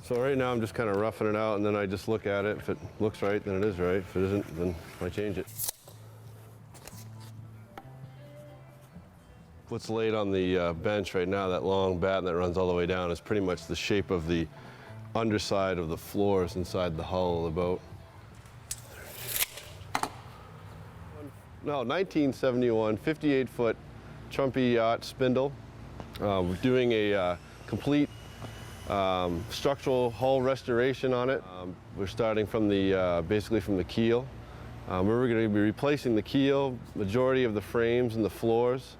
So right now I'm just kind of roughing it out, and then I just look at it. If it looks right, then it is right. If it isn't, then I change it. What's laid on the bench right now, that long batten that runs all the way down, is pretty much the shape of the underside of the floors inside the hull of the boat. No, 1971, 58-foot Trumpy yacht, Spindle. We're doing a complete structural hull restoration on it. We're starting from the basically from the keel. We're going to be replacing the keel, majority of the frames and the floors,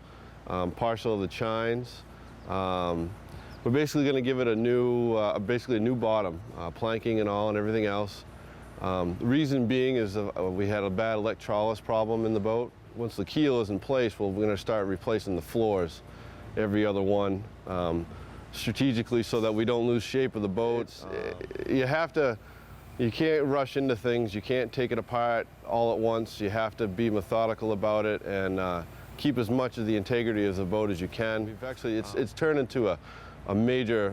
partial of the chines. We're basically going to give it a new, basically a new bottom, planking and all, and everything else. The reason being is we had a bad electrolysis problem in the boat. Once the keel is in place, we're going to start replacing the floors, every other one. Strategically, so that we don't lose shape of the boat. You can't rush into things. You can't take it apart all at once. You have to be methodical about it and keep as much of the integrity of the boat as you can. We've actually, it's turned into a major,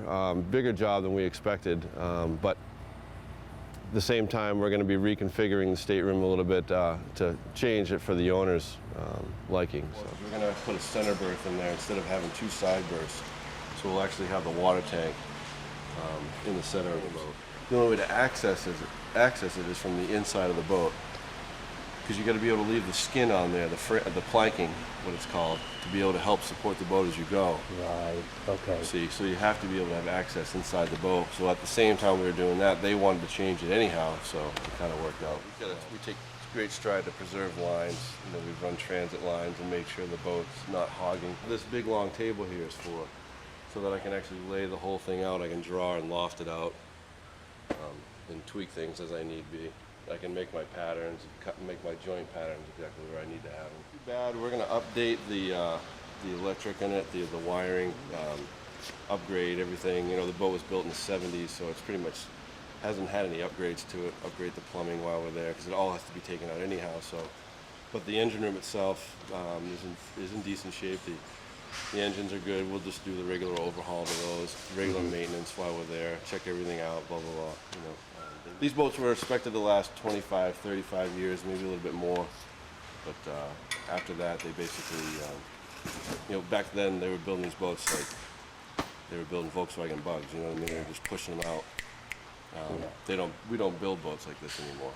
bigger job than we expected. But at the same time, we're going to be reconfiguring the stateroom a little bit to change it for the owner's liking. So. We're going to put a center berth in there instead of having two side berths. So we'll actually have the water tank in the center of the boat. The only way to access it is from the inside of the boat, because you got to be able to leave the skin on there, the planking, what it's called, to be able to help support the boat as you go. Right. Okay. See, so you have to be able to have access inside the boat. So at the same time we were doing that, they wanted to change it anyhow, so it kind of worked out. We take great stride to preserve lines. You know, we've run transit lines and make sure the boat's not hogging. This big long table here is for so that I can actually lay the whole thing out. I can draw and loft it out and tweak things as I need be. I can make my patterns, make my joint patterns exactly where I need to have them. Too bad. We're going to update the electric in it, the wiring, upgrade everything. You know, the boat was built in the 70s, so it's pretty much hasn't had any upgrades to it. Upgrade the plumbing while we're there, because it all has to be taken out anyhow. So, but the engine room itself is in decent shape. The engines are good. We'll just do the regular overhaul of those, regular maintenance while we're there, check everything out, blah, blah, blah. You know, these boats were expected to last 25, 35 years, maybe a little bit more. But after that, they basically, you know, back then they were building these boats like they were building Volkswagen Bugs. You know what I mean? They were just pushing them out. We don't build boats like this anymore.